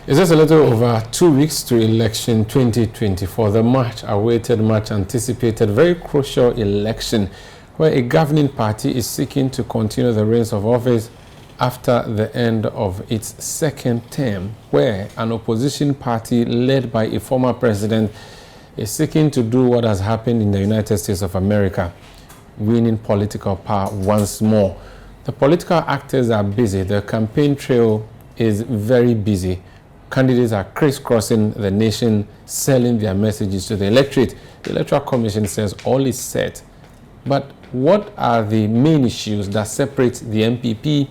It's just a little over 2 weeks to election 2024, the much awaited, much anticipated, very crucial election where a governing party is seeking to continue the reins of office after the end of its second term, where an opposition party led by a former president is seeking to do what has happened in the United States of America, winning political power once more. The political actors are busy. The campaign trail is very busy. Candidates are crisscrossing the nation, selling their messages to the electorate. The Electoral Commission says all is set. But what are the main issues that separate the MPP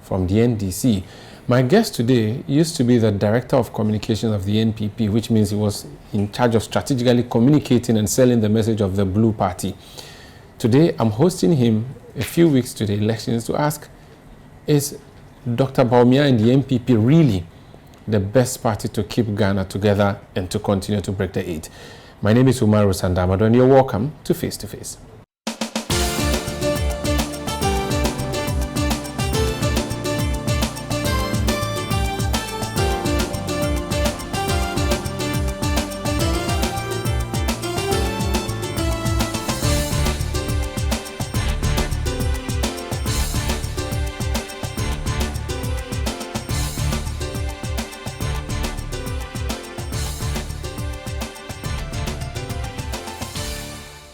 from the NDC? My guest today used to be the Director of Communications of the NPP, which means he was in charge of strategically communicating and selling the message of the Blue Party. Today, I'm hosting him a few weeks to the elections to ask, is Dr. Bawumia and the MPP really the best party to keep Ghana together and to continue to break the eight? My name is Umaru, Sanda, Amadu, and you're welcome to Face to Face.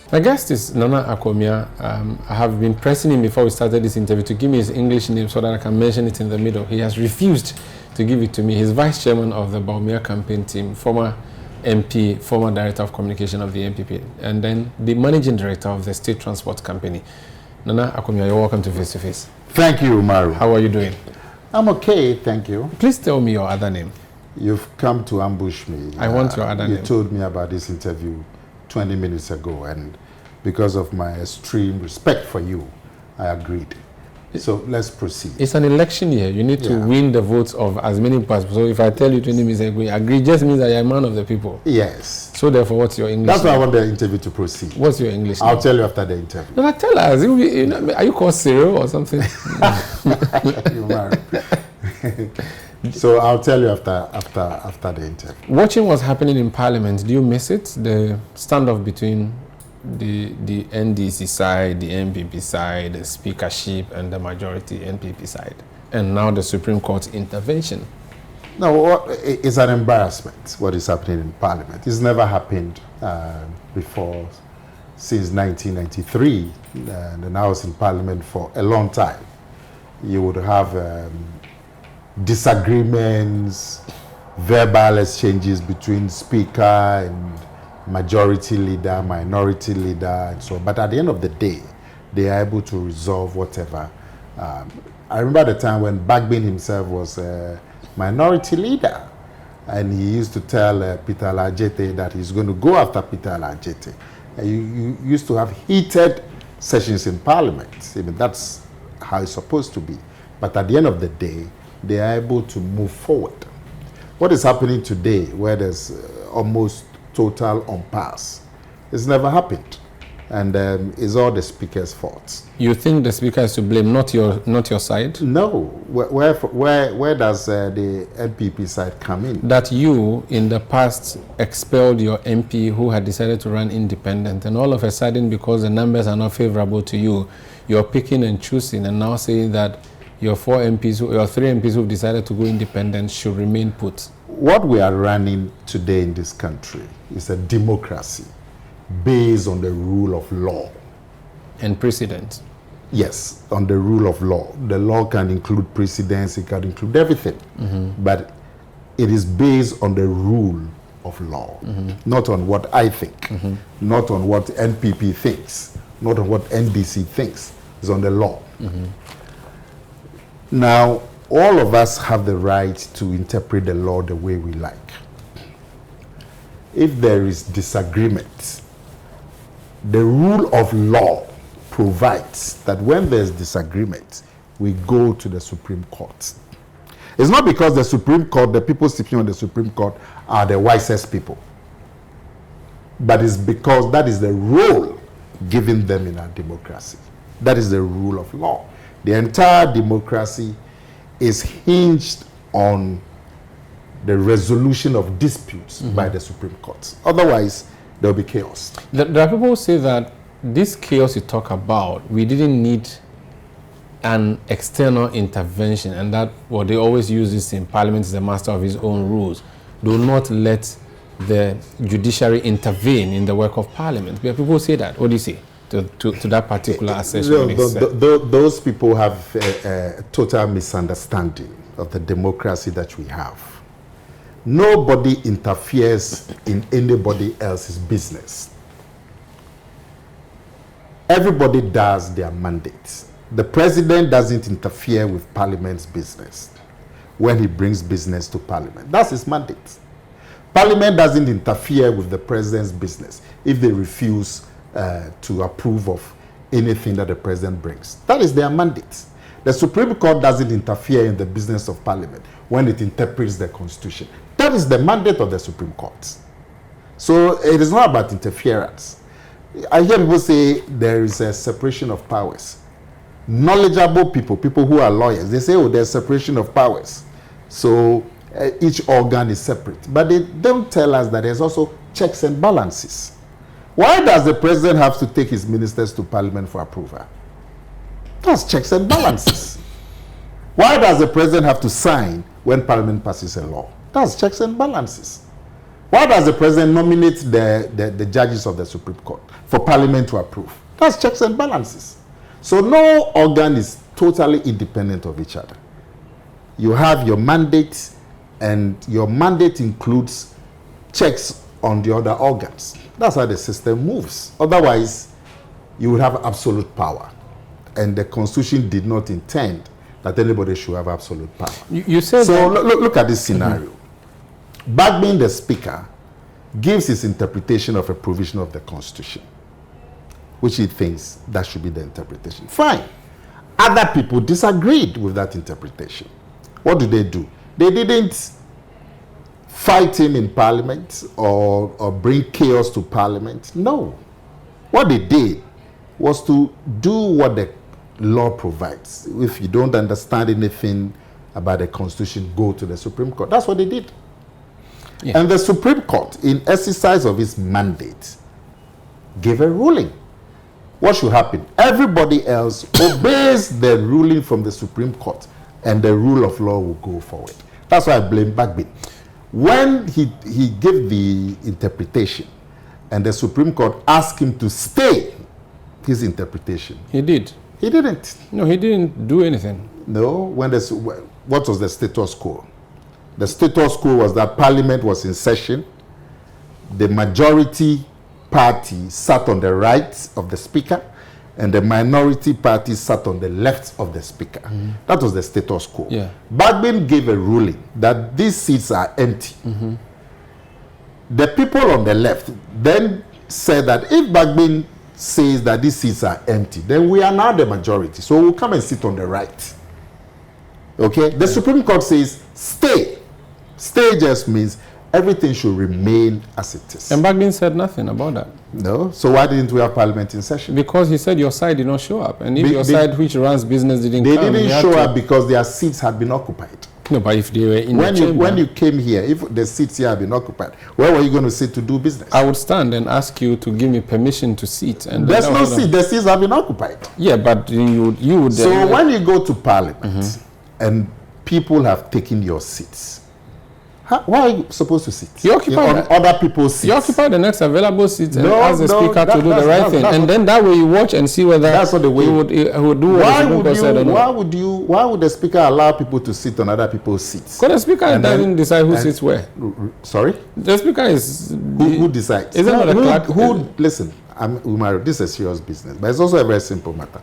My guest is Nana Akomea. I have been pressing him before we started this interview to give me his English name so that I can mention it in the middle. He has refused to give it to me. He's vice chairman of the Bawumia campaign team, former MP, former director of communication of the MPP, and then the managing director of the state transport company. Nana Akomea, you're welcome to Face to Face. Thank you, Umaru. How are you doing? I'm okay, thank you. Please tell me your other name. You've come to ambush me. I want your other name. You told me about this interview 20 minutes ago, and because of my extreme respect for you, I agreed. So let's proceed. It's an election year. You need to win the votes of as many people. So if I tell you 20 minutes ago, agree just means that you're a man of the people. Yes. So therefore, what's your English That's name? why I want the interview to proceed. What's your English name? I'll tell you after the interview. No, tell us. Are you called Cyril or something? So I'll tell you after the interview. Watching what's happening in Parliament, do you miss it? The standoff between the NDC side, the MPP side, the speakership, and the majority NPP side, and now the Supreme Court's intervention. No, it's an embarrassment what is happening in Parliament. It's never happened before since 1993, and I was in Parliament for a long time. You would have disagreements, verbal exchanges between speaker and majority leader, minority leader, and so on. But at the end of the day, they are able to resolve whatever. I remember the time when Bagbin himself was a minority leader, and he used to tell Peter Lajete that he's going to go after Peter Lajete. You used to have heated sessions in Parliament. I mean, that's how it's supposed to be. But at the end of the day, they are able to move forward. What is happening today, where there's almost total impasse, it's never happened, and it's all the speaker's fault. You think the speaker is to blame, not your side? No. Where does the MPP side come in? That you in the past expelled your MP who had decided to run independent, and all of a sudden, because the numbers are not favorable to you, you're picking and choosing, and now saying that your three MPs who've decided to go independent should remain put. What we are running today in this country is a democracy based on the rule of law. And precedent. Yes, on the rule of law. The law can include precedents, it can include everything. But it is based on the rule of law, not on what I think, not on what NPP thinks, not on what NDC thinks. It's on the law. Now, all of us have the right to interpret the law the way we like. If there is disagreement, the rule of law provides that when there's disagreement, we go to the Supreme Court. It's not because the Supreme Court, the people sitting on the Supreme Court are the wisest people, but it's because that is the role given them in our democracy. That is the rule of law. The entire democracy is hinged on the resolution of disputes by the Supreme Court. Otherwise, there will be chaos. There are people who say that this chaos you talk about, we didn't need an external intervention, and that what they always use this in Parliament is the master of his own rules. Do not let the judiciary intervene in the work of Parliament. People who say that. What do you say to that particular assertion? Those people have a total misunderstanding of the democracy that we have. Nobody interferes in anybody else's business. Everybody does their mandates. The president doesn't interfere with Parliament's business when he brings business to Parliament. That's his mandate. Parliament doesn't interfere with the president's business if they refuse to approve of anything that the president brings. That is their mandate. The Supreme Court doesn't interfere in the business of Parliament when it interprets the Constitution. That is the mandate of the Supreme Court. So it is not about interference. I hear people say there is a separation of powers. Knowledgeable people who are lawyers, they say, oh, there's separation of powers. So each organ is separate. But they don't tell us that there's also checks and balances. Why does the president have to take his ministers to Parliament for approval? That's checks and balances. Why does the president have to sign when Parliament passes a law? That's checks and balances. Why does the president nominate the judges of the Supreme Court for Parliament to approve? That's checks and balances. So no organ is totally independent of each other. You have your mandate, and your mandate includes checks on the other organs. That's how the system moves. Otherwise, you would have absolute power. And the Constitution did not intend that anybody should have absolute power. You said so. Look at this scenario. Bagmin, the Speaker, gives his interpretation of a provision of the Constitution, which he thinks that should be the interpretation. Fine. Other people disagreed with that interpretation. What do? They didn't fight him in Parliament or bring chaos to Parliament. No. What they did was to do what the law provides. If you don't understand anything about the Constitution, go to the Supreme Court. That's what they did. Yeah. And the Supreme Court, in exercise of its mandate, gave a ruling. What should happen? Everybody else obeys the ruling from the Supreme Court, and the rule of law will go forward. That's why I blame Bagmin. When he gave the interpretation, and the Supreme Court asked him to stay his interpretation. He did. He didn't. No, he didn't do anything. No. What was the status quo? The status quo was that Parliament was in session. The majority party sat on the right of the Speaker, and the minority party sat on the left of the Speaker. Mm-hmm. That was the status quo. Yeah. Bagmin gave a ruling that these seats are empty. Mm-hmm. The people on the left then said that if Bagmin says that these seats are empty, then we are now the majority, so we'll come and sit on the right. Okay? The Supreme Court says stay. Stay just means everything should remain as it is. And Bagmin said nothing about that. No. So why didn't we have Parliament in session? Because he said your side did not show up. And if your side which runs business didn't come, they didn't show up because their seats had been occupied. No, but if they were in the chamber, when you came here, if the seats here had been occupied, where were you going to sit to do business? I would stand and ask you to give me permission to sit. And there's no seat. The seats have been occupied. Yeah, but you would. So when you go to Parliament and people have taken your seats, why are you supposed to sit? You occupy on other people's seats. You occupy the next available seat and ask the Speaker to do the right thing. And then that way you watch and see whether that's not the way he would do what the Supreme Court said or not. Why would the Speaker allow people to sit on other people's seats? Because the Speaker doesn't decide who sits where. Sorry? The Speaker is... Who decides? Isn't it the clerk? Listen, Umaru, this is a serious business, but it's also a very simple matter.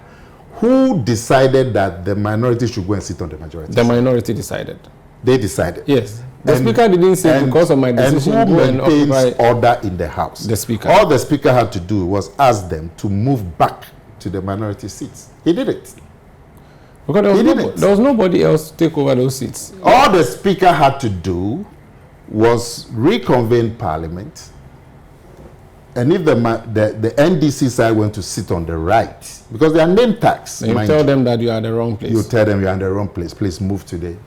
Who decided that the minority should go and sit on the majority? The minority decided. They decided? Yes. The Speaker didn't say because of my decision. And who maintains order in the House? The Speaker. All the Speaker had to do was ask them to move back to the minority seats. He did it. Because there was nobody else to take over those seats. All the Speaker had to do was reconvene Parliament, and if the NDC side went to sit on the right, because they are name tags. You tell them that you are in the wrong place. You tell them you are in the wrong place. Please move today.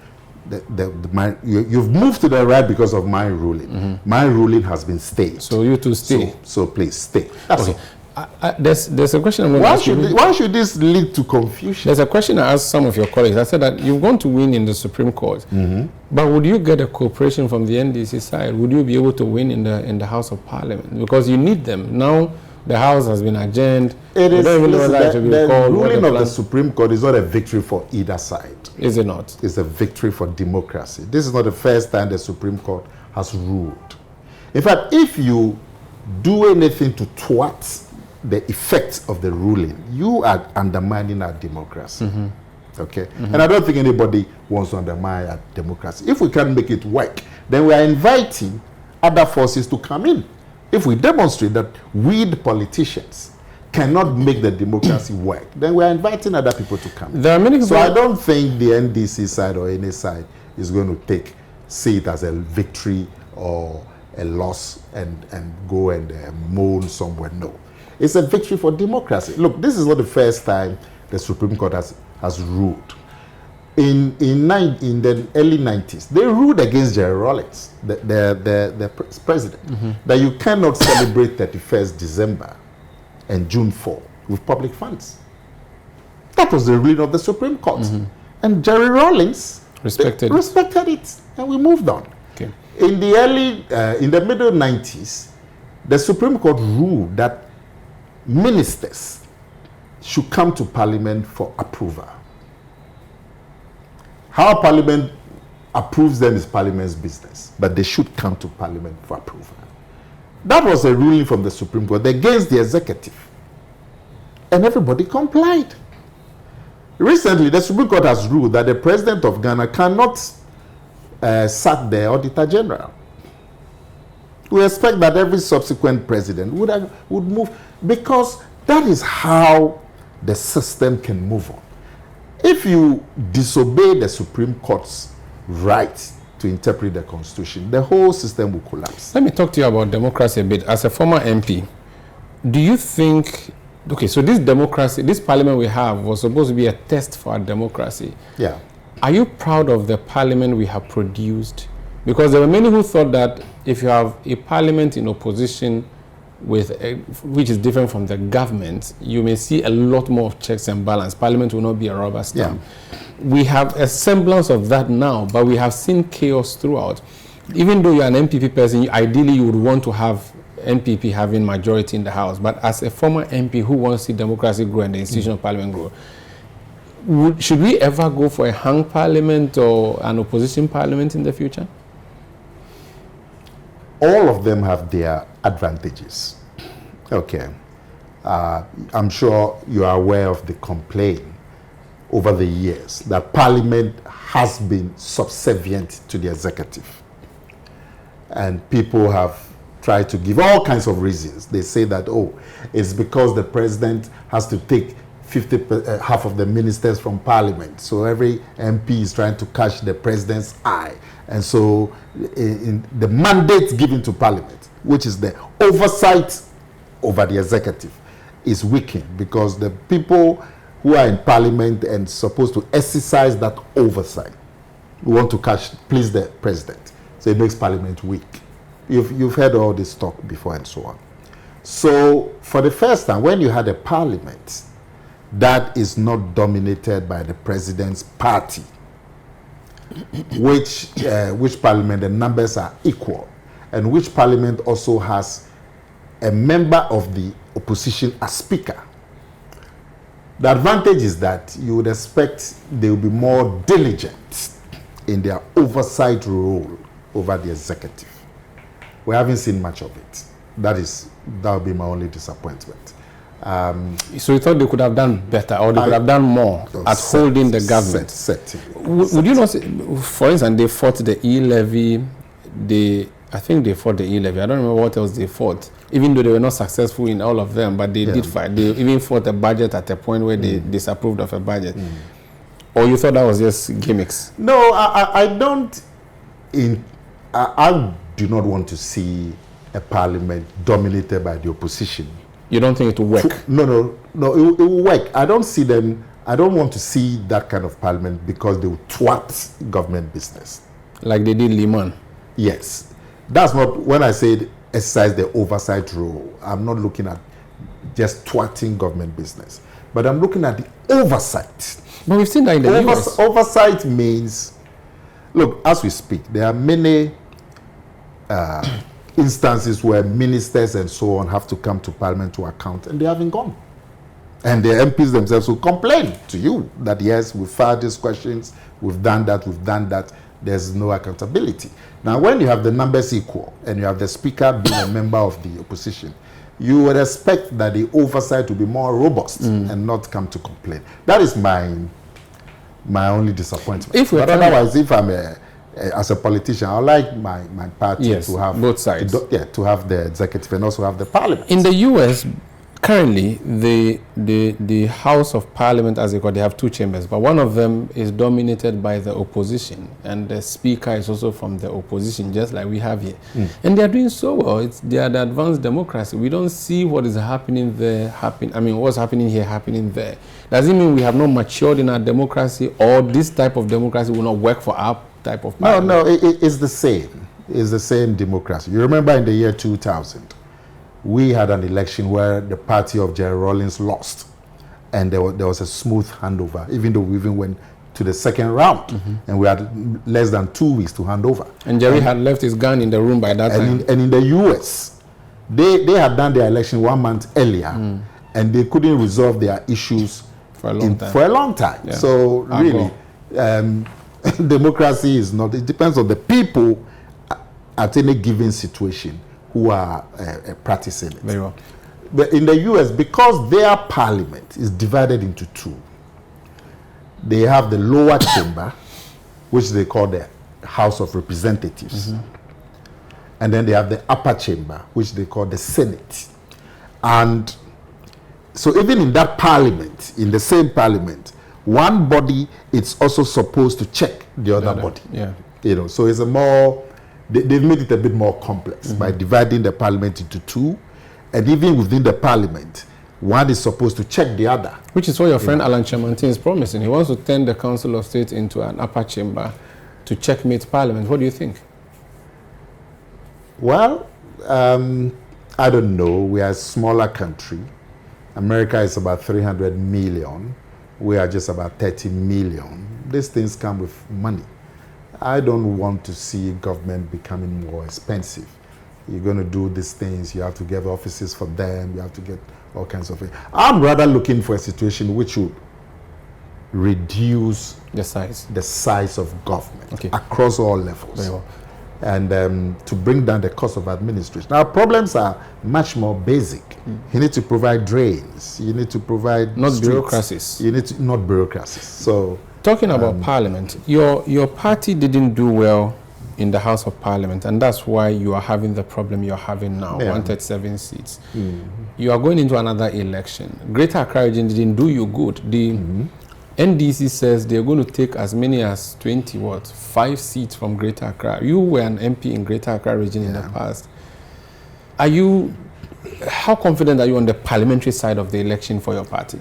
you've moved to the right because of my ruling. My ruling has been stayed. So you to stay. So please stay. That's okay. There's a question I'm going to ask you. Why should this lead to confusion? There's a question I asked some of your colleagues. I said that you're going to win in the Supreme Court, but would you get a cooperation from the NDC side? Would you be able to win in the House of Parliament? Because you need them. Now the House has been adjourned. It is, the ruling of the Supreme Court is not a victory for either side. Is it not? It's a victory for democracy. This is not the first time the Supreme Court has ruled. In fact, if you do anything to thwart the effects of the ruling, you are undermining our democracy. Okay? And I don't think anybody wants to undermine our democracy. If we can make it work, then we are inviting other forces to come in. If we demonstrate that we, the politicians, cannot make the democracy work, then we are inviting other people to come in. There are many. So I don't think the NDC side or any side is going to see it as a victory or a loss and go and moan somewhere. No. It's a victory for democracy. Look, this is not the first time the Supreme Court has ruled. In the early 90s, they ruled against Jerry Rawlings, the president, that you cannot celebrate 31st December and June 4 with public funds. That was the ruling of the Supreme Court. And Jerry Rawlings respected it, and we moved on. Okay. In the middle 90s, the Supreme Court ruled that ministers should come to Parliament for approval. How Parliament approves them is Parliament's business, but they should come to Parliament for approval. That was a ruling from the Supreme Court against the executive, and everybody complied. Recently, the Supreme Court has ruled that the President of Ghana cannot sack the Auditor General. We expect that every subsequent president would move, because that is how the system can move on. If you disobey the Supreme Court's right to interpret the Constitution, the whole system will collapse. Let me talk to you about democracy a bit. As a former MP, do you think, okay, so this democracy, this parliament we have was supposed to be a test for our democracy. Yeah. Are you proud of the parliament we have produced? Because there were many who thought that if you have a parliament in opposition which is different from the government, you may see a lot more of checks and balance. Parliament will not be a rubber stamp. Yeah. We have a semblance of that now, but we have seen chaos throughout. Even though you're an MPP person, ideally you would want to have NPP having majority in the House. But as a former MP who wants to see democracy grow and the institution of Parliament grow, should we ever go for a hung parliament or an opposition parliament in the future? All of them have their advantages. Okay. I'm sure you are aware of the complaint over the years that Parliament has been subservient to the executive. And people have tried to give all kinds of reasons. They say that, oh, it's because the president has to take half of the ministers from Parliament. So every MP is trying to catch the president's eye. And so in the mandate given to Parliament, which is the oversight over the executive, is weakened because the people who are in Parliament and supposed to exercise that oversight want to please the president. So it makes Parliament weak. You've heard all this talk before and so on. So for the first time, when you had a Parliament that is not dominated by the president's party, which Parliament, the numbers are equal, and which Parliament also has a member of the opposition as speaker. The advantage is that you would expect they will be more diligent in their oversight role over the executive. We haven't seen much of it. That will be my only disappointment. So you thought they could have done better, or they could have done more at holding the government? Would you not say, for instance, they fought the e-levy, I think they fought the e-levy. I don't remember what else they fought, even though they were not successful in all of them, but they did fight. They even fought a budget at a point where they disapproved of a budget. Or you thought that was just gimmicks? No, I don't. I do not want to see a parliament dominated by the opposition. You don't think it will work? No, it will work. I don't see them I don't want to see that kind of parliament because they will twat government business. Like they did Liman. Yes. That's not, when I said exercise the oversight role, I'm not looking at just twatting government business, but I'm looking at the oversight. But we've seen that in the US. Oversight means, look, as we speak, there are many instances where ministers and so on have to come to parliament to account, and they haven't gone. And the MPs themselves will complain to you that, yes, we filed these questions, we've done that, there's no accountability. Now, when you have the numbers equal, and you have the speaker being a member of the opposition, you would expect that the oversight will be more robust and not come to complain. That is my only disappointment. But otherwise, if I'm as a politician, I like my party to have both sides. To have the executive and also have the parliament. In the US, currently, the House of Parliament, as they call it, they have two chambers, but one of them is dominated by the opposition, and the speaker is also from the opposition, just like we have here. And they are doing so well. They are the advanced democracy. We don't see what is happening there what's happening here happening there. Does it mean we have not matured in our democracy, or this type of democracy will not work for our type of parliament? No, it's the same. It's the same democracy. You remember in the year 2000, we had an election where the party of Jerry Rawlings lost, and there was a smooth handover, even though we even went to the second round, and we had less than 2 weeks to hand over. And Jerry had left his gun in the room by that time. And in the US, they had done their election 1 month earlier, and they couldn't resolve their issues for a long time. Yeah. So really, democracy is not, it depends on the people at any given situation who are practicing it. Very well. But in the US, because their parliament is divided into two, they have the lower chamber, which they call the House of Representatives. And then they have the upper chamber, which they call the Senate. And so even in that parliament, in the same parliament, one body is also supposed to check the other body. Yeah. You know, so it's a more, they've made it a bit more complex by dividing the parliament into two, and even within the parliament, one is supposed to check the other. Which is what your friend Alan Chamantin is promising. He wants to turn the Council of State into an upper chamber to checkmate parliament. What do you think? Well, I don't know. We are a smaller country. America is about 300 million. We are just about 30 million. These things come with money. I don't want to see government becoming more expensive. You're going to do these things, you have to get offices for them, you have to get all kinds of things. I'm rather looking for a situation which will reduce the size of government across all levels. Very well. And to bring down the cost of administration. Our problems are much more basic. You need to provide drains, you need to provide not streets. Bureaucracies. You need to, not bureaucracies. So talking about parliament, your party didn't do well in the House of Parliament, and that's why you are having the problem you're having now, 137 seats. You are going into another election. Greater Accra region didn't do you good. The NDC says they're going to take as many as 5 seats from Greater Accra. You were an MP in Greater Accra region in the past. How confident are you on the parliamentary side of the election for your party?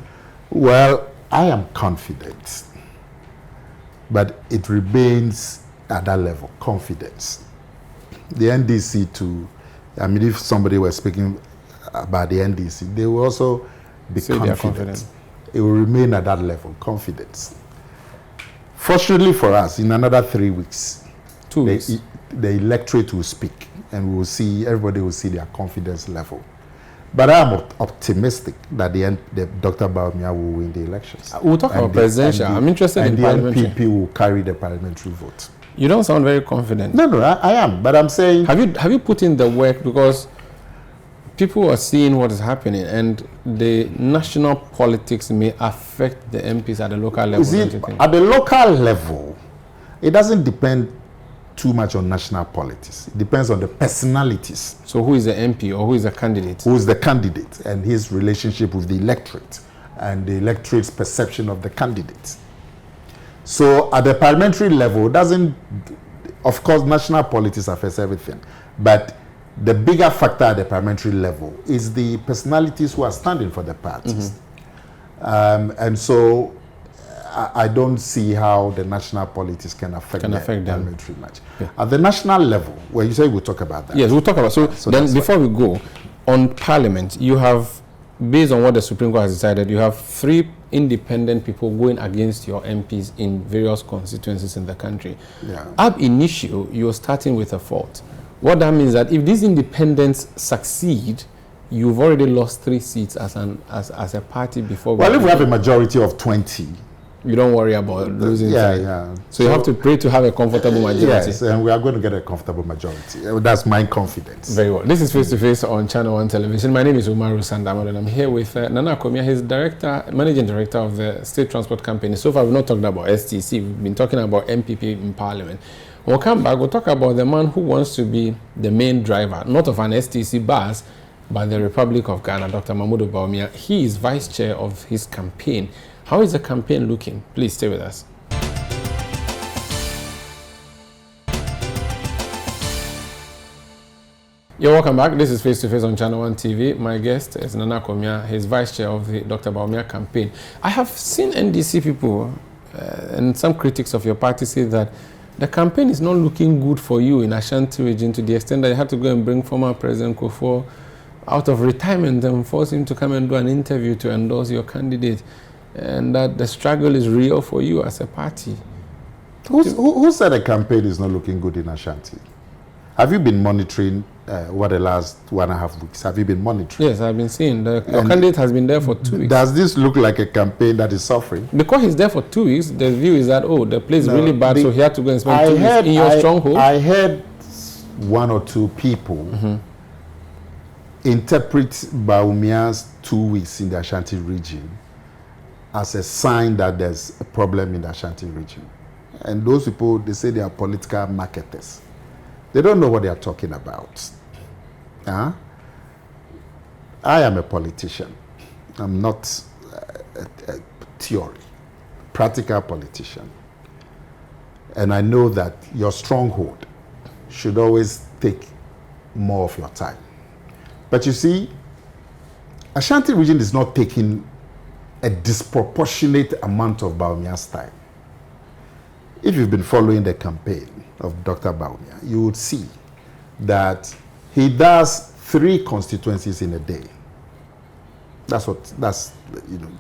Well, I am confident, but it remains at that level, confidence. The NDC too, I mean, if somebody were speaking about the NDC, they will also be confident. It will remain at that level, confidence. Fortunately for us, in another 3 weeks, 2 weeks, the electorate will speak, and we will see, everybody will see their confidence level. But I am optimistic that the Dr. Bawumia will win the elections. We'll talk about presidential. I'm interested in parliamentary. And the NPP will carry the parliamentary vote. You don't sound very confident. No, I am. But I'm saying... Have you put in the work? Because people are seeing what is happening, and the national politics may affect the MPs at the local level. At the local level, it doesn't depend too much on national politics. It depends on the personalities. So who is the MP or who is the candidate? Who is the candidate and his relationship with the electorate and the electorate's perception of the candidate. So at the parliamentary level, of course, national politics affects everything. But the bigger factor at the parliamentary level is the personalities who are standing for the parties. And so I don't see how the national politics can affect the parliamentary match. Yeah. At the national level, where you say we'll talk about that. Yes, we'll talk about. So then before we go, on Parliament, you have, based on what the Supreme Court has decided, you have 3 independent people going against your MPs in various constituencies in the country. Yeah. Ab initio, you're starting with a fault. What that means that if these independents succeed, you've already lost 3 seats as a party before. Well, if we have a majority of 20, you don't worry about losing. Yeah. So you have to pray to have a comfortable majority. Yes, and we are going to get a comfortable majority. That's my confidence. Very well. This is Face to Face on ChannelOne Television. My name is Umaru, Sanda, and I'm here with Nana Akomea. He's managing director of the State Transport Company. So far, we've not talked about STC. We've been talking about MPP in Parliament. When we come back, we'll talk about the man who wants to be the main driver, not of an STC bus, but the Republic of Ghana, Dr. Amadu Bawumia. He is vice chair of his campaign. How is the campaign looking? Please stay with us. You're welcome back. This is Face to Face on ChannelOne TV. My guest is Nana Akomea. He's vice chair of the Dr. Bawumia campaign. I have seen NDC people and some critics of your party say that the campaign is not looking good for you in Ashanti region, to the extent that you had to go and bring former President Kufuor out of retirement and force him to come and do an interview to endorse your candidate, and that the struggle is real for you as a party. Who said the campaign is not looking good in Ashanti? Have you been monitoring over the last 1.5 weeks? Have you been monitoring? Yes, I've been seeing. Your candidate has been there for 2 weeks. Does this look like a campaign that is suffering? Because he's there for 2 weeks, the view is that, the place is really bad, so he had to go and spend 2 weeks in your stronghold. I heard 1 or 2 people interpret Bawumia's 2 weeks in the Ashanti region as a sign that there's a problem in the Ashanti region. And those people, they say they are political marketers. They don't know what they are talking about. I am a politician. I'm not a theory, practical politician. And I know that your stronghold should always take more of your time. But you see, Ashanti region is not taking a disproportionate amount of Bawumia's time. If you've been following the campaign of Dr. Bawumia, you would see that he does 3 constituencies in a day. That's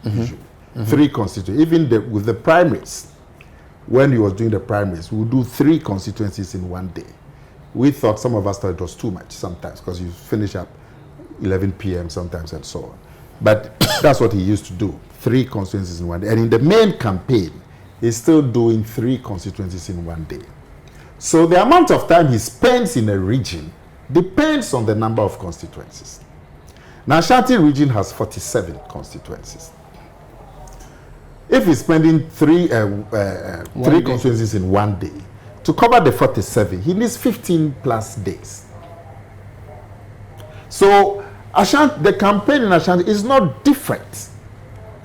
usual. 3 constituencies. Even with the primaries, when he was doing the primaries, we would do 3 constituencies in one day. We thought, some of us thought it was too much sometimes, because you finish up 11 p.m. sometimes and so on. But that's what he used to do, 3 constituencies in one day. And in the main campaign, he's still doing 3 constituencies in one day. So the amount of time he spends in a region depends on the number of constituencies. Now, Ashanti region has 47 constituencies. If he's spending 3 constituencies in one day, to cover the 47, he needs 15 plus days. So the campaign in Ashanti is not different.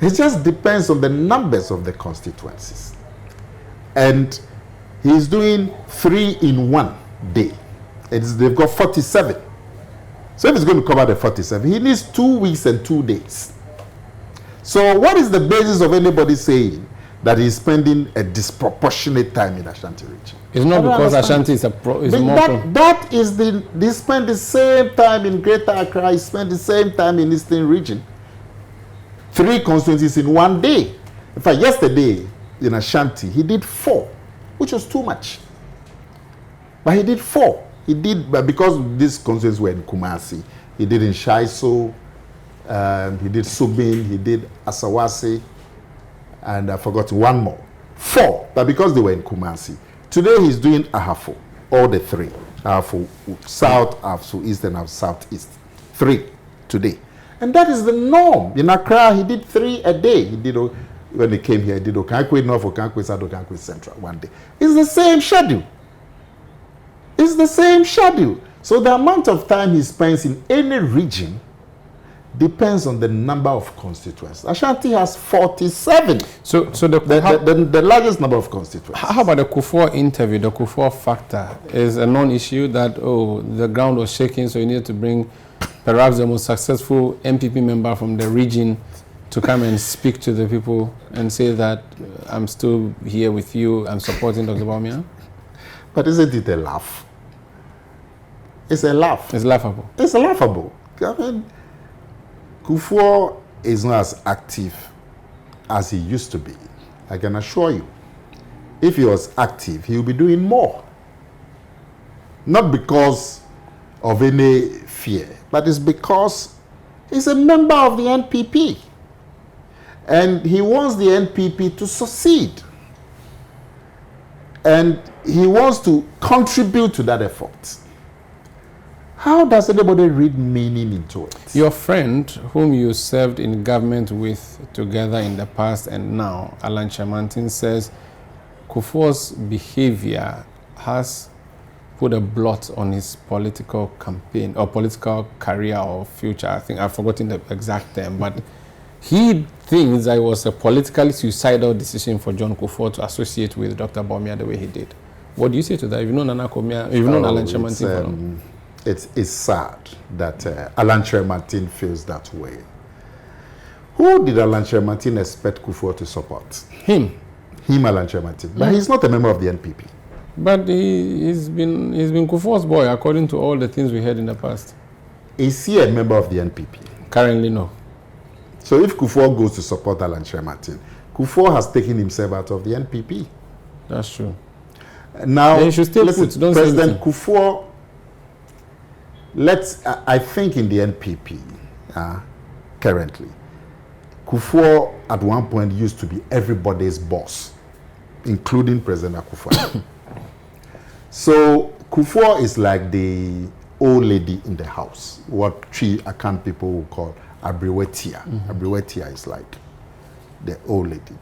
It just depends on the numbers of the constituencies. And he's doing 3 in one day. They've got 47. So if he's going to cover the 47, he needs 2 weeks and 2 days. So what is the basis of anybody saying that he's spending a disproportionate time in Ashanti region? It's not because Ashanti is they spend the same time in Greater Accra, he spend the same time in Eastern region. 3 constituencies in one day. In fact, yesterday in Ashanti, he did 4, which was too much. But he did 4. But because these constituencies were in Kumasi, he did in Shaiso, he did Subin, he did Asawasi, and I forgot one more. 4, but because they were in Kumasi. Today he's doing Ahafo, all the 3. Ahafo South, Ahafo East, and Ahafo Southeast. 3 today. And that is the norm. In Accra, he did 3 a day. He did, when he came here, he did Okankwe North, Okankwe South, Okankwe Central one day. It's the same schedule. It's the same schedule. So the amount of time he spends in any region depends on the number of constituencies. Ashanti has 47. So the largest number of constituencies. How about the Kufuor interview? The Kufuor factor is a non-issue that, the ground was shaking, so you needed to bring perhaps the most successful MPP member from the region to come and speak to the people and say that I'm still here with you, I'm supporting Dr. Bawumia? But isn't it a laugh? It's a laugh. It's laughable. It's laughable. I mean, Kufuor is not as active as he used to be. I can assure you. If he was active, he would be doing more. Not because of any fear, but it's because he's a member of the NPP. And he wants the NPP to succeed. And he wants to contribute to that effort. How does anybody read meaning into it? Your friend, whom you served in government with together in the past and now, Alan Chamantin, says Kufuor's behavior has put a blot on his political campaign or political career or future. I think I've forgotten the exact term, but he thinks that it was a politically suicidal decision for John Kufuor to associate with Dr. Bawumia the way he did. What do you say to that? You've known Akomea, you've known Alan Chamantin for long. It's sad that Alan Chamantin feels that way. Who did Alan Chamantin expect Kufuor to support? Him, Alan Chamantin. But he's not a member of the NPP. But he's been Kufuor's boy, according to all the things we heard in the past. Is he a member of the NPP? Currently, no. So if Kufuor goes to support Alan Chamantin, Kufuor has taken himself out of the NPP. That's true. Now, then you should still listen, don't President Kufuor, I think in the NPP, currently, Kufuor at one point used to be everybody's boss, including President Akufo. So Kufuor is like the old lady in the house, what Akan people will call Abriwetia. Abriwetia is like the old lady.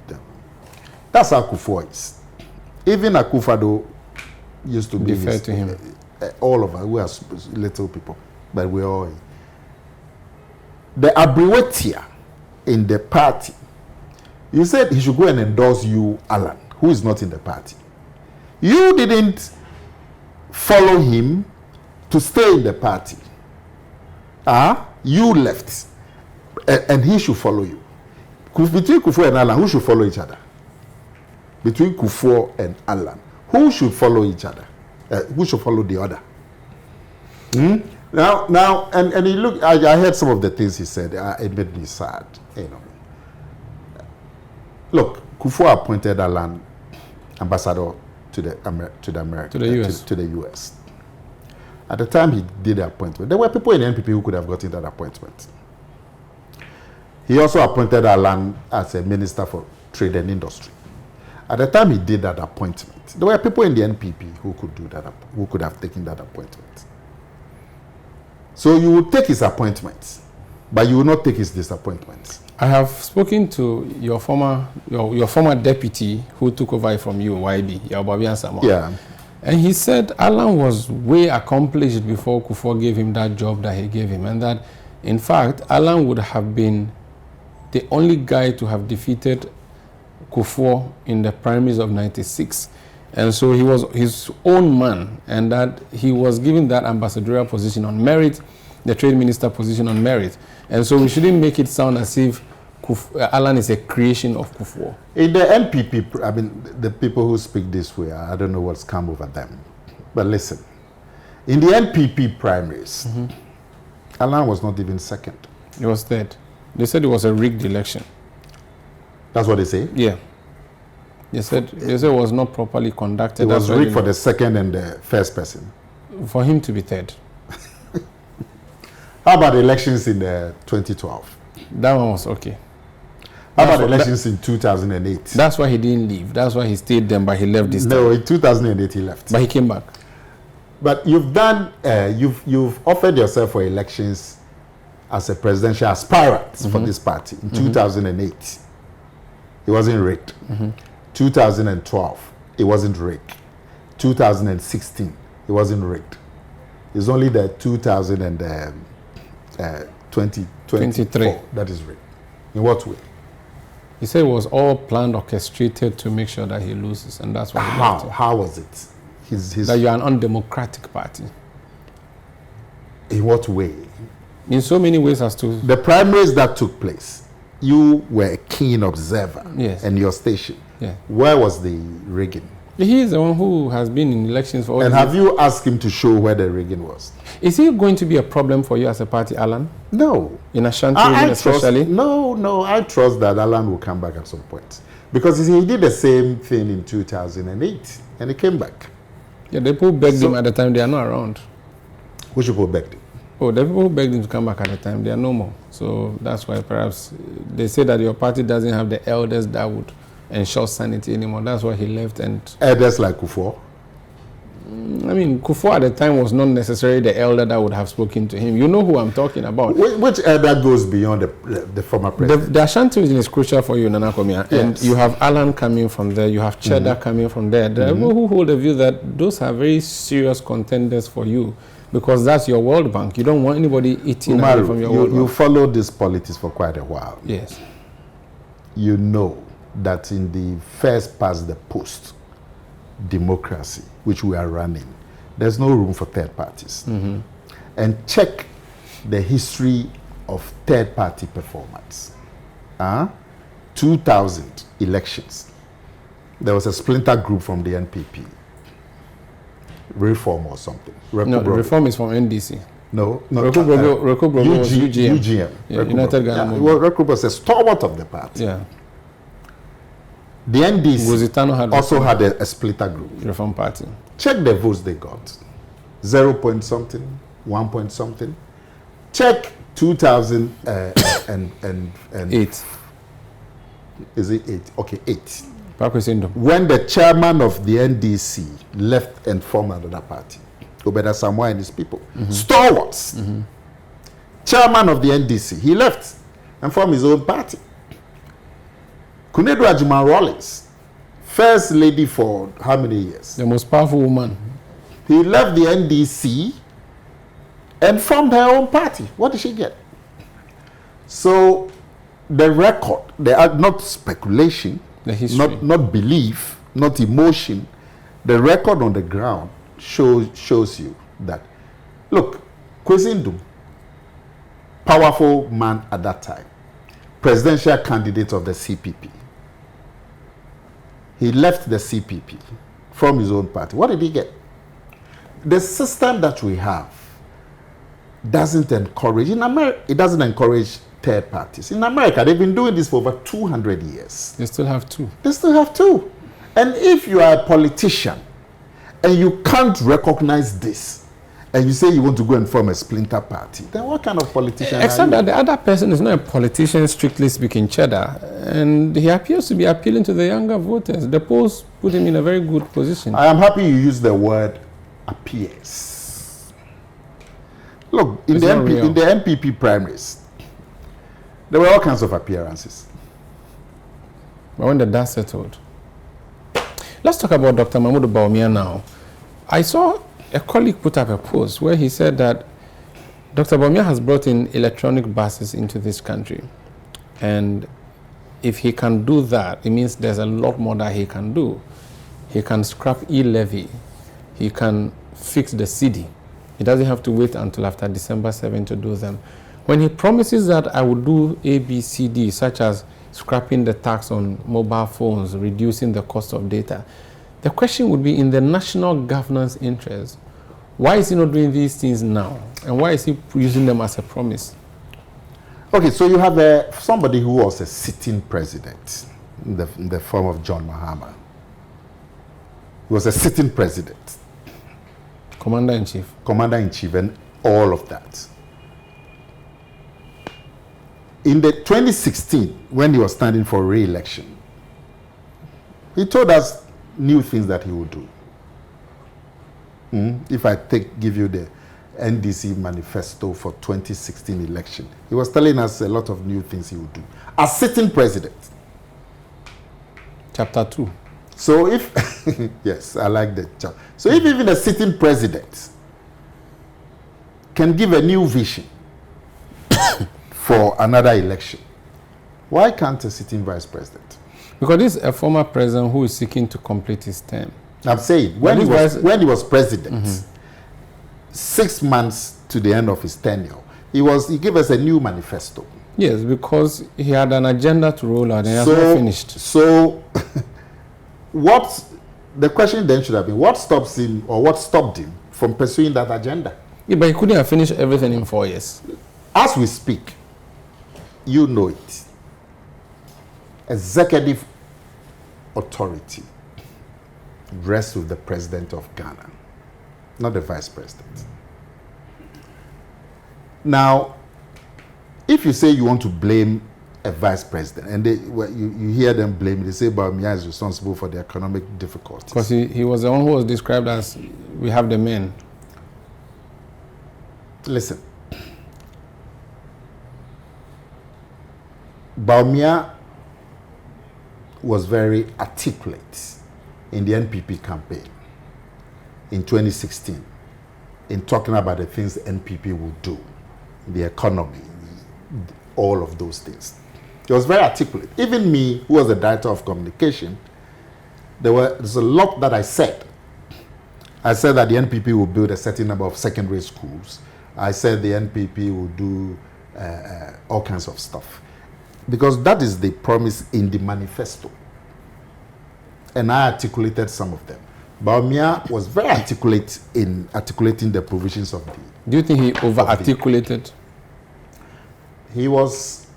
That's how Kufuor is. Even Akufo used to be defer to him. All of us, we are little people, but we're all. The Abriwetia in the party, you said he should go and endorse you, Alan, who is not in the party. You didn't follow him to stay in the party. You left, and he should follow you. Between Kufuor and Alan, who should follow each other? Between Kufuor and Alan, who should follow each other? Who should follow the other? Now, and he look. I heard some of the things he said. It made me sad. You know. Look, Kufuor appointed Alan ambassador to the US. At the time he did the appointment, there were people in the NPP who could have gotten that appointment. He also appointed Alan as a minister for trade and industry. At the time he did that appointment, there were people in the NPP who could do that, who could have taken that appointment. So you would take his appointments, but you will not take his disappointments. I have spoken to your former deputy who took over from you, YB, Bawumia Samoa. Yeah. And he said Alan was way accomplished before Kufuor gave him that job that he gave him, and that, in fact, Alan would have been the only guy to have defeated Kufuor in the primaries of '96. And so he was his own man, and that he was given that ambassadorial position on merit, the trade minister position on merit. And so we shouldn't make it sound as if Alan is a creation of Kufuor. In the NPP, I mean, the people who speak this way, I don't know what's come over them. But listen, in the NPP primaries, Alan was not even second. He was third. They said it was a rigged election. That's what they say? Yeah. They said it was not properly conducted. It was rigged for the second and the first person. For him to be third. How about the elections in 2012? That one was okay. How about elections in 2008? That's why he didn't leave. That's why he stayed there, but he left this time. No, in 2008 he left. But he came back. But you've done, you've offered yourself for elections as a presidential aspirant for this party in 2008. It wasn't rigged. 2012, it wasn't rigged. 2016, it wasn't rigged. It's only the 2023 that is rigged. In what way? He said it was all planned, orchestrated to make sure that he loses, and that's why he left it. How was it? That you're an undemocratic party. In what way? In so many ways as to... The primaries that took place, you were a keen observer. Yes. And your station. Yeah. Where was the rigging? He is the one who has been in elections for all And these have you asked him to show where the rigging was? Is he going to be a problem for you as a party, Alan? No. In Ashanti region especially? No, I trust that Alan will come back at some point. Because he did the same thing in 2008 and he came back. Yeah, the people who begged him at the time, they are not around. Which people begged him? Oh, the people who begged him to come back at the time, they are no more. So that's why perhaps they say that your party doesn't have the elders that would ensure sanity anymore. That's why he left. And elders like Kufuor? I mean, Kufuor at the time was not necessarily the elder that would have spoken to him. You know who I'm talking about. Which elder goes beyond the former president? The Ashanti region is crucial for you, Nana Akomea. Yes. And you have Alan coming from there, you have Cheddar coming from there. There are people who hold the view that those are very serious contenders for you because that's your World Bank. You don't want anybody eating away from your World Bank. You followed this politics for quite a while. Yes. You know that in the first past the post democracy which we are running, there's no room for third parties. And check the history of third party performance. 2000 elections, there was a splinter group from the NPP, Reform or something. No, the Reform is from NDC. No, Rekubrogo was UGM. Yeah, United Ghana Movement. Rekubrogo was a stalwart of the party. Yeah. The NDC had also had a splinter group. Reform Party. Check the votes they got. 0 point something, 1 point something. Check 2008. Is it 8? Okay, 8. When the chairman of the NDC left and formed another party, Obeda Samoa and his people, stalwarts. Chairman of the NDC, he left and formed his own party. Kunedu Ajima Rawlings, first lady for how many years? The most powerful woman. He left the NDC and formed her own party. What did she get? So the record, not speculation, the history, not belief, not emotion, the record on the ground shows you that. Look, Kwesi Ndum, powerful man at that time, presidential candidate of the CPP. He left the CPP from his own party. What did he get? The system that we have doesn't encourage, in America, it doesn't encourage third parties. In America, they've been doing this for over 200 years. They still have two. They still have two. And if you are a politician and you can't recognize this, and you say you want to go and form a splinter party, then what kind of politician Except are you? that the other person is not a politician, strictly speaking, Cheddar, and he appears to be appealing to the younger voters. The polls put him in a very good position. I am happy you use the word appears. Look, in the NPP primaries, there were all kinds of appearances. But when the dust settled. Let's talk about Dr. Mahmoud Bawumia now. I saw a colleague put up a post where he said that Dr. Bawumia has brought in electronic buses into this country. And if he can do that, it means there's a lot more that he can do. He can scrap e-levy. He can fix the CD. He doesn't have to wait until after December 7 to do them. When he promises that I will do A, B, C, D, such as scrapping the tax on mobile phones, reducing the cost of data, the question would be, in the national governance interest, why is he not doing these things now? And why is he using them as a promise? Okay, so you have somebody who was a sitting president in the form of John Mahama. He was a sitting president. Commander-in-Chief. Commander-in-Chief and all of that. In the 2016, when he was standing for re-election, he told us new things that he would do. If I give you the NDC manifesto for 2016 election, he was telling us a lot of new things he would do as sitting president. Chapter 2. So if, yes, I like that chapter. So if even a sitting president can give a new vision for another election, why can't a sitting vice president? Because this is a former president who is seeking to complete his term. I'm saying, when he was president, 6 months to the end of his tenure, he gave us a new manifesto. Yes, because he had an agenda to roll out and he has not finished. So, the question then should have been, what stops him or what stopped him from pursuing that agenda? Yeah, but he couldn't have finished everything in 4 years. As we speak, you know it. Executive authority rests with the president of Ghana, not the vice president. Now, if you say you want to blame a vice president, and you hear them blame, they say Bawumia is responsible for the economic difficulties. Because he was the one who was described as, we have the men. Listen, Bawumia was very articulate in the NPP campaign in 2016 in talking about the things the NPP would do, the economy, all of those things. He was very articulate. Even me, who was the director of communication, there's a lot that I said. I said that the NPP will build a certain number of secondary schools. I said the NPP will do all kinds of stuff. Because that is the promise in the manifesto. And I articulated some of them. Bawumia was very articulate in articulating the provisions of the... Do you think he over-articulated? He was,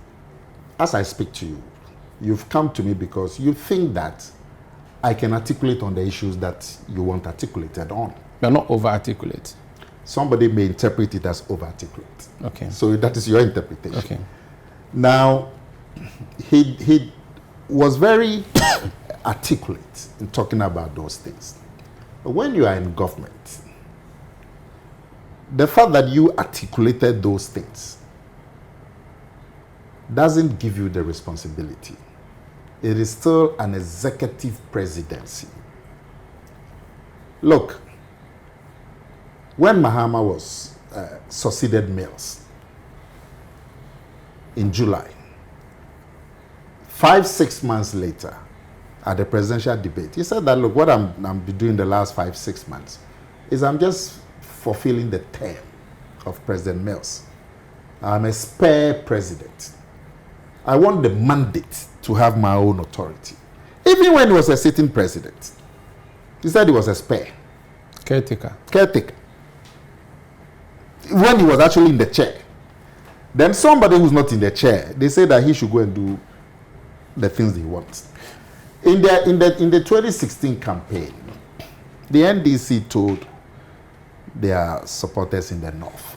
as I speak to you, you've come to me because you think that I can articulate on the issues that you want articulated on. You're not over-articulate. Somebody may interpret it as over-articulate. Okay. So that is your interpretation. Okay. Now, he was very articulate in talking about those things. But when you are in government, the fact that you articulated those things doesn't give you the responsibility. It is still an executive presidency. Look, when Mahama was succeeded Mills in July, 5-6 months later, at the presidential debate, he said that, look, what I'm doing the last 5-6 months is I'm just fulfilling the term of President Mills. I'm a spare president. I want the mandate to have my own authority. Even when he was a sitting president, he said he was a spare. Caretaker. When he was actually in the chair. Then somebody who's not in the chair, they say that he should go and do the things he wants. In the 2016 campaign, the NDC told their supporters in the north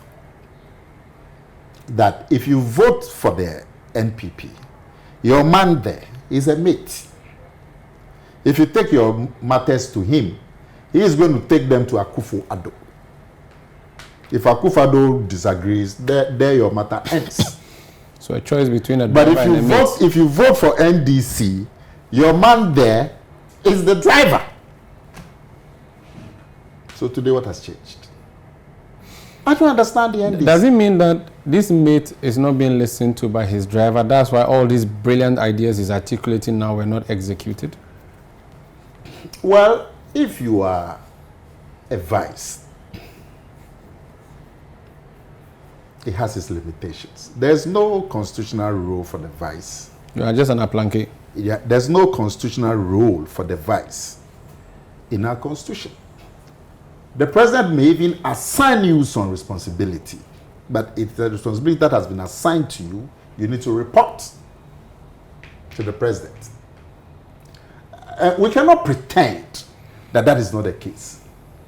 that if you vote for the NPP, your man there is a mate. If you take your matters to him, he is going to take them to Akufo-Addo. If Akufo-Addo disagrees, there your matter ends. So a choice between a driver and a mate. But if you vote for NDC, your man there is the driver. So today what has changed? I don't understand the NDC. Does it mean that this mate is not being listened to by his driver? That's why all these brilliant ideas he's articulating now were not executed? Well, if you are a vice, it has its limitations. There's no constitutional role for the vice. You are just an aplanke. Yeah, there's no constitutional role for the vice in our constitution. The president may even assign you some responsibility, but it's the responsibility that has been assigned to you, you need to report to the president. We cannot pretend that that is not the case.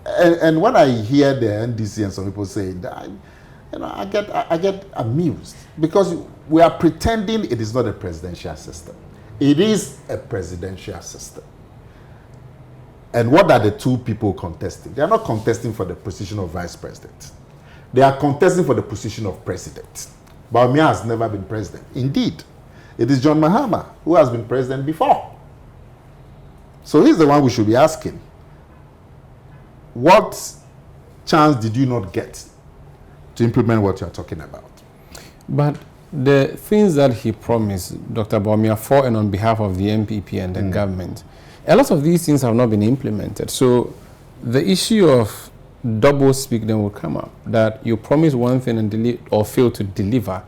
And when I hear the NDC and some people saying that, I get amused because we are pretending it is not a presidential system. It is a presidential system. And what are the two people contesting? They are not contesting for the position of vice president. They are contesting for the position of president. Bawumia has never been president. Indeed, it is John Mahama who has been president before. So he's the one we should be asking. What chance did you not get to implement what you're talking about? But the things that he promised, Dr. Bawumia, for and on behalf of the NPP and the government, a lot of these things have not been implemented. So the issue of double speak then will come up, that you promise one thing and or fail to deliver.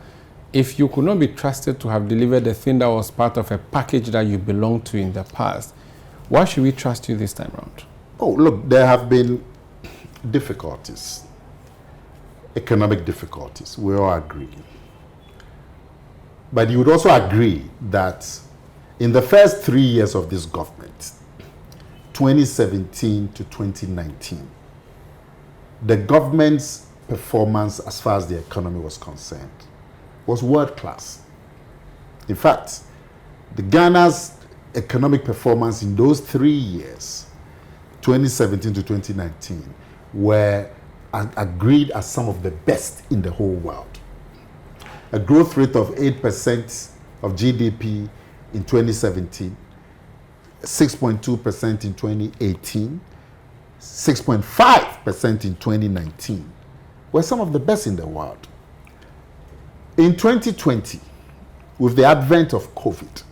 if you could not be trusted to have delivered the thing that was part of a package that you belonged to in the past, why should we trust you this time around? Oh, look, there have been difficulties, economic difficulties. We all agree. But you would also agree that in the first 3 years of this government, 2017 to 2019, the government's performance as far as the economy was concerned was world class. In fact, the Ghana's economic performance in those 3 years, 2017 to 2019, were agreed as some of the best in the whole world. A growth rate of 8% of GDP in 2017, 6.2% in 2018, 6.5% in 2019, were some of the best in the world. In 2020, with the advent of COVID,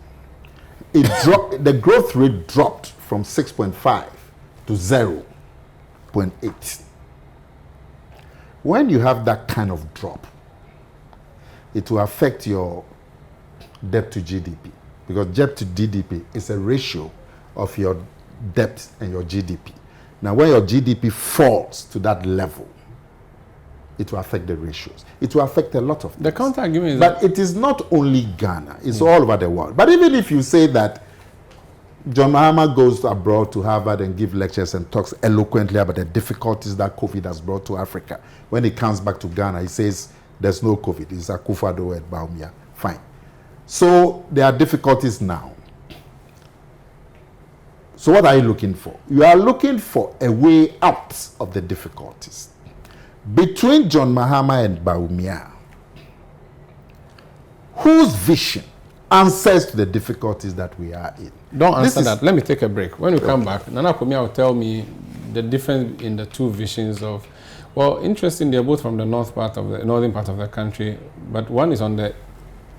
the growth rate dropped from 6.5 to 0.8. When you have that kind of drop, it will affect your debt to GDP, because debt to GDP is a ratio of your debt and your GDP. Now, when your GDP falls to that level, it will affect the ratios. It will affect a lot of things. The counter argument is but it is not only Ghana, it's all over the world. But even if you say that John Mahama goes abroad to Harvard and give lectures and talks eloquently about the difficulties that COVID has brought to Africa, when he comes back to Ghana, he says there's no COVID. It's Akufo-Addo at Bawumia. Fine. So there are difficulties now. So what are you looking for? You are looking for a way out of the difficulties. Between John Mahama and Bawumia, whose vision answers to the difficulties that we are in? Don't answer that. Let me take a break. When we come back, Nana Akomea will tell me the difference in the two visions of, well, interesting, they're both from the northern part of the country, but one is on the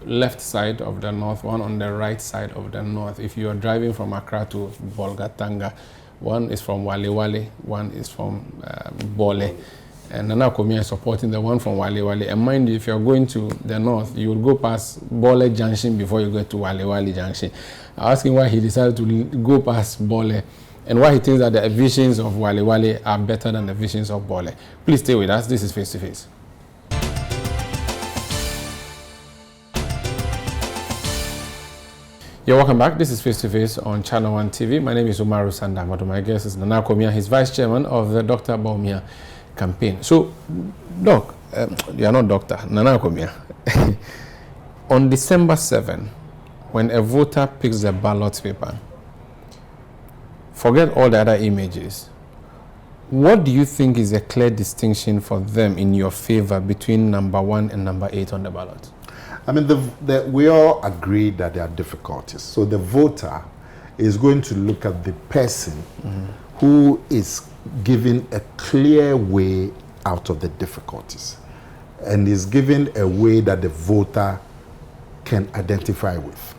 left side of the north, one on the right side of the north. If you are driving from Accra to Bolgatanga, one is from Wale Wale, one is from Bole. And Nana Akomea is supporting the one from Wale Wale. And mind you, if you're going to the north, you will go past Bole Junction before you get to Wale Wale Junction. I asked him why he decided to go past Bole and why he thinks that the visions of Wale Wale are better than the visions of Bole. Please stay with us. This is Face to Face. You're welcome back. This is Face to Face on ChannelOne TV. My name is Umaru, Sanda. Amadu. My guest is Nana Akomea. He's vice chairman of the Dr. Bawumia campaign. So, Doc, you are not doctor, Nana Akomea. On December 7, when a voter picks the ballot paper, forget all the other images, what do you think is a clear distinction for them in your favor between number 1 and number 8 on the ballot? I mean, we all agree that there are difficulties. So the voter is going to look at the person who is giving a clear way out of the difficulties and is given a way that the voter can identify with.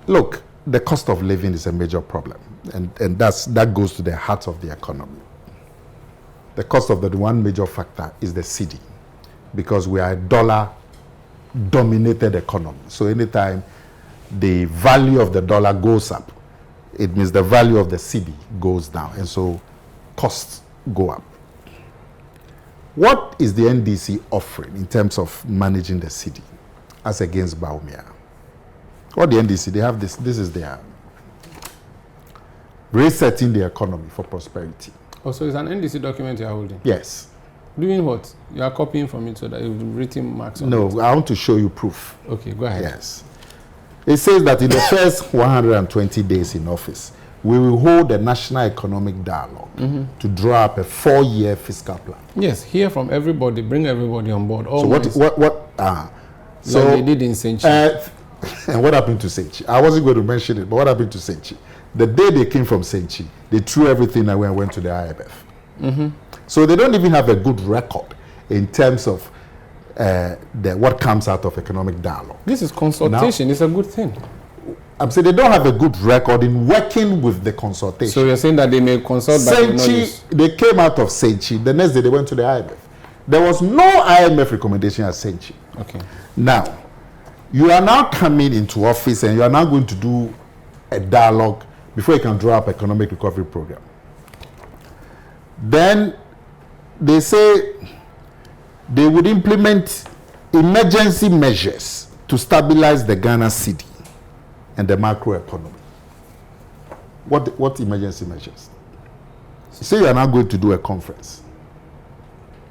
Look, the cost of living is a major problem, and that goes to the heart of the economy. The cost of the one major factor is the cedi, because we are a dollar-dominated economy. So anytime the value of the dollar goes up, it means the value of the cedi goes down, and so costs go up. What is the NDC offering in terms of managing the cedi as against Bawumia? What the NDC, they have this is their resetting the economy for prosperity. Oh, so it's an NDC document you are holding? Yes. Doing what? You are copying from it so that you've written marks on it? No, I want to show you proof. Okay, go ahead. Yes. It says that in the first 120 days in office, we will hold a national economic dialogue to draw up a 4-year fiscal plan. Yes, hear from everybody, bring everybody on board. So what so like they did in Senchi. And what happened to Senchi? I wasn't going to mention it, but what happened to Senchi? The day they came from Senchi, they threw everything away and went to the IMF. So they don't even have a good record in terms of what comes out of economic dialogue. This is consultation. Now, it's a good thing. I'm saying they don't have a good record in working with the consultation. So you're saying that they may consult Senchi, they came out of Senchi. The next day they went to the IMF. There was no IMF recommendation at Senchi. Okay. Now, you are now coming into office and you are now going to do a dialogue before you can draw up economic recovery program. Then they say they would implement emergency measures to stabilize the Ghana cedi and the macroeconomy. What emergency measures? Say you are now going to do a conference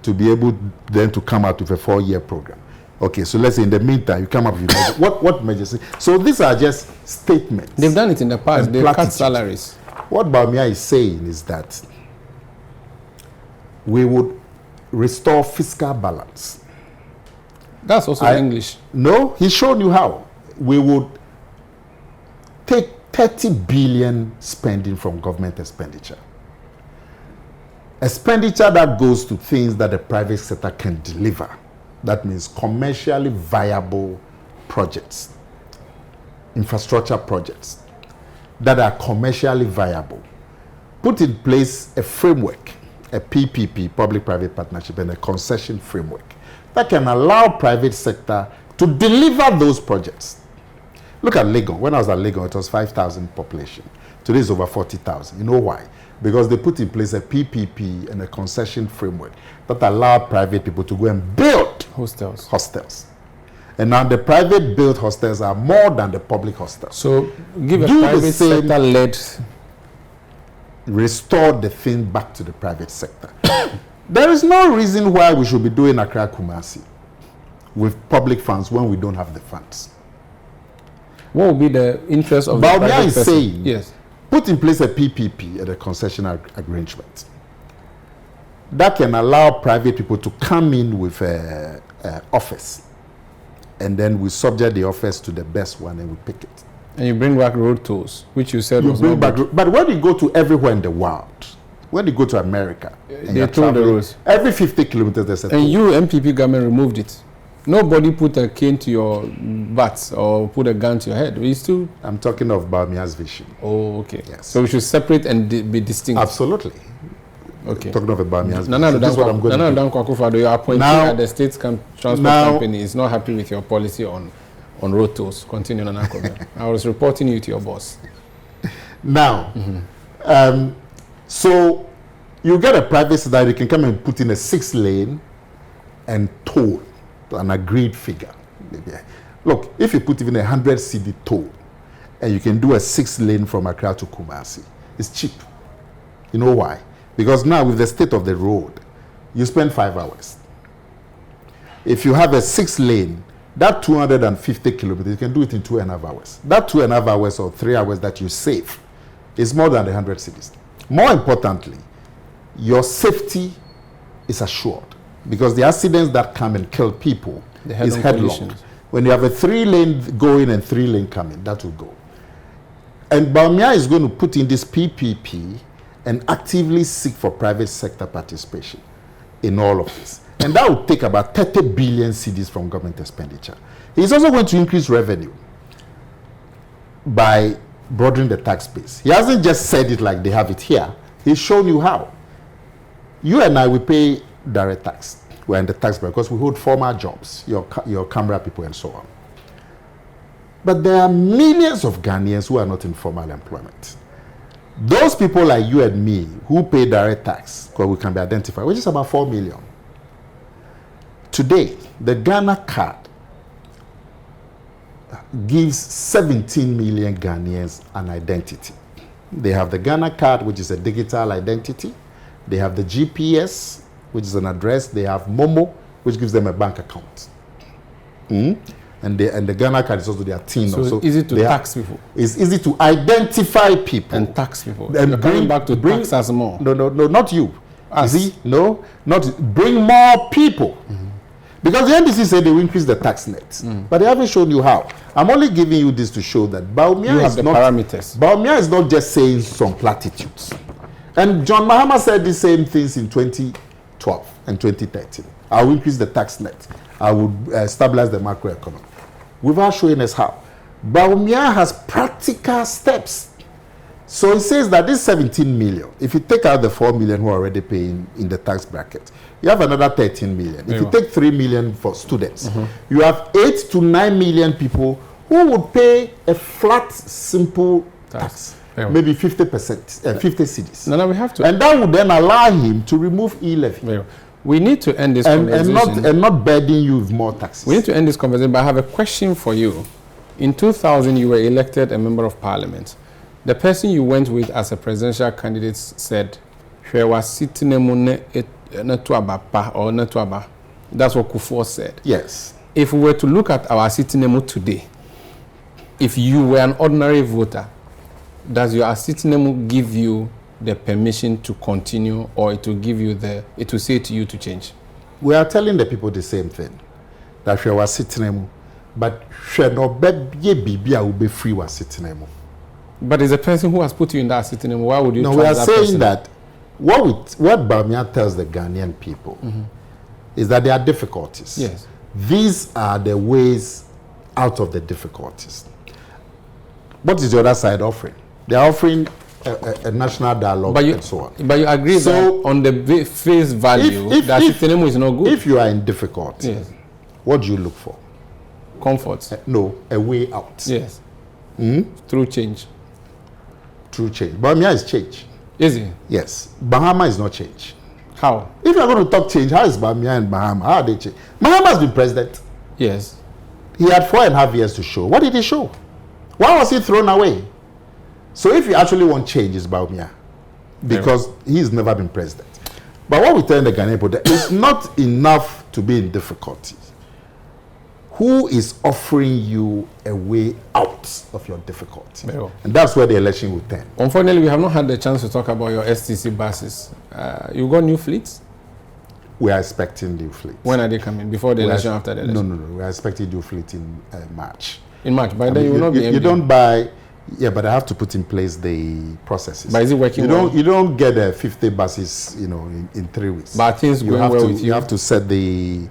to be able then to come out with a 4-year program. Okay, so let's say in the meantime you come up with what measures? So these are just statements. They've done it in the past. They've cut salaries. What Bawumia is saying is that we would restore fiscal balance. That's also English. No, he's shown you how. We would take 30 billion spending from government expenditure. Expenditure that goes to things that the private sector can deliver. That means commercially viable projects, infrastructure projects that are commercially viable. Put in place a framework, a PPP, public-private partnership, and a concession framework that can allow private sector to deliver those projects. Look at Legon. When I was at Legon, it was 5,000 population. Today it's over 40,000. You know why? Because they put in place a PPP and a concession framework that allow private people to go and build hostels. And now the private built hostels are more than the public hostels. So give a private sector led. Restore the thing back to the private sector. There is no reason why we should be doing Accra Kumasi with public funds when we don't have the funds. What would be the interest of the private person? Bawumia is saying, yes, put in place a PPP and a concession arrangement that can allow private people to come in with an office, and then we subject the office to the best one and we pick it. And you bring back road tolls, which you said was not good. But when you go to everywhere in the world, when you go to America, they toll the roads. Every 50 kilometers there's a toll. And you, MPP government, removed it. Nobody put a cane to your butt or put a gun to your head. We still. I'm talking of Bawumia's vision. Oh, okay. Yes. So we should separate and be distinct. Absolutely. Okay. Talking of Bawumia's vision. Nana This is what I'm going to do. Kwakufado, your appointee at the state transport company is not happy with your policy on road tolls. Continue, Nana Akomea. I was reporting you to your boss. Now, so you get a private sector, you can come and put in a 6-lane and toll to an agreed figure. Look, if you put even 100 cedi toll and you can do a 6-lane from Accra to Kumasi, it's cheap. You know why? Because now with the state of the road, you spend 5 hours. If you have a 6-lane, that 250 kilometers, you can do it in 2.5 hours. That 2.5 hours or 3 hours that you save is more than the 100 cedis. More importantly, your safety is assured, because the accidents that come and kill people is headlong. When you have a 3-lane going and 3-lane coming, that will go. And Bawumia is going to put in this PPP and actively seek for private sector participation in all of this. And that will take about 30 billion cedis from government expenditure. He's also going to increase revenue by broadening the tax base. He hasn't just said it like they have it here. He's shown you how. You and I, we pay direct tax. We're in the tax bracket because we hold formal jobs, your camera people and so on. But there are millions of Ghanaians who are not in formal employment. Those people like you and me who pay direct tax, because we can be identified, which is about 4 million. Today, the Ghana card gives 17 million Ghanaians an identity. They have the Ghana card, which is a digital identity. They have the GPS, which is an address. They have Momo, which gives them a bank account. And the Ghana card is also their TIN. So it's easy to tax people. It's easy to identify people. And tax people. And you're coming back to tax us more. No, not you. Us. See? No, not bring more people. Because the NDC said they will increase the tax net. But they haven't shown you how. I'm only giving you this to show that Bawumia is not parameters. Bawumia is not just saying some platitudes. And John Mahama said the same things in 2012 and 2013. I will increase the tax net. I will stabilize the macroeconomy. Without showing us how. Bawumia has practical steps So it says that this 17 million, if you take out the 4 million who are already paying in the tax bracket, you have another 13 million. If you take 3 million for students, you have 8 to 9 million people who would pay a flat, simple tax. Maybe 50%, 50 cities. No, we have to. And that would then allow him to remove e-levy. We need to end this conversation. And not burden you with more taxes. We need to end this conversation, but I have a question for you. In 2000, you were elected a member of parliament. The person you went with as a presidential candidate said, that's what Kufuor said. Yes. If we were to look at our Asitinemu today, if you were an ordinary voter, does your Asitinemu give you the permission to continue, or it will give you it will say to you to change? We are telling the people the same thing, that we are Asitinemu, but we no be free was Asitinemu. But as a person who has put you in that Asitinemu, why would you? No, we are saying that what Bawumia tells the Ghanaian people is that there are difficulties. Yes. These are the ways out of the difficulties. What is the other side offering? They are offering a national dialogue and so on. But you agree that on the face value, that Asitinemu is not good? If you are in difficulty, yes, what do you look for? Comfort. No, a way out. Yes. Through change. Through change. Bawumia is change. Is it? Yes. Bahama is not change. How? If you are going to talk change, how is Bawumia and Bahama? How are they change? Bahama has been president. Yes. He had 4.5 years to show. What did he show? Why was he thrown away? So if you actually want change, it's Bawumia, because he's never been president. But what we tell the Ghanaian people, that it's not enough to be in difficulties. Who is offering you a way out of your difficulty? And that's where the election will turn. Unfortunately, we have not had the chance to talk about your STC buses. You got new fleets? We are expecting new fleets. When are they coming? Before the election, after the election? No. We are expecting new fleet in March. In March? By then you will not be MD. You don't buy... Yeah, but I have to put in place the processes. But is it working well? You don't get 50 buses, in 3 weeks. But things going well with you. You have to set the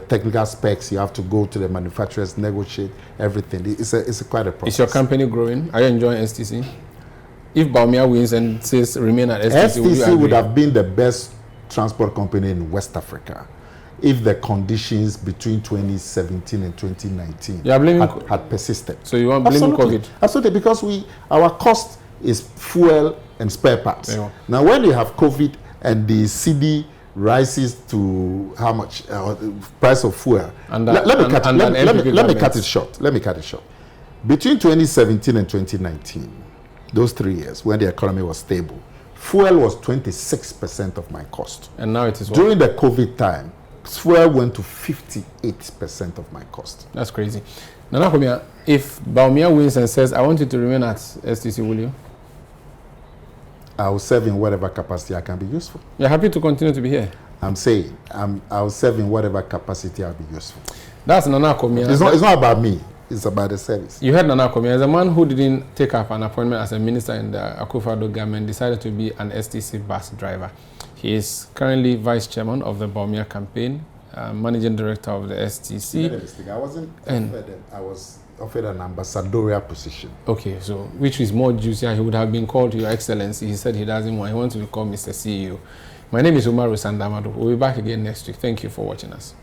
technical specs. You have to go to the manufacturers, negotiate everything. It's quite a process. Is your company growing? Are you enjoying STC? If Bawumia wins and says remain at STC, STC would have been the best transport company in West Africa if the conditions between 2017 and 2019 had persisted. So you want to blame COVID? Absolutely, because our cost is fuel and spare parts. Now, when you have COVID and the CD rises to how much price of fuel? Let me cut it short. Between 2017 and 2019, those 3 years when the economy was stable, fuel was 26% of my cost. And now it is what? During the COVID time, fuel went to 58% of my cost. That's crazy. Nana Akomea, if Bawumia wins and says, I want you to remain at STC, will you? I will serve in whatever capacity I can be useful. You're happy to continue to be here? I'm saying, I will serve in whatever capacity I'll be useful. That's Nana Akomea. It's not about me. It's about the service. You heard Nana Akomea. As a man who didn't take up an appointment as a minister in the Akufo-Addo government, decided to be an STC bus driver. He is currently vice chairman of the Bawumia campaign, managing director of the STC. I wasn't offered. I was offered an ambassadorial position. Okay, so which is more juicier. He would have been called Your Excellency. He said he doesn't want. He wants to be called Mr. CEO. My name is Umaru, Sanda, Amadu. We'll be back again next week. Thank you for watching us.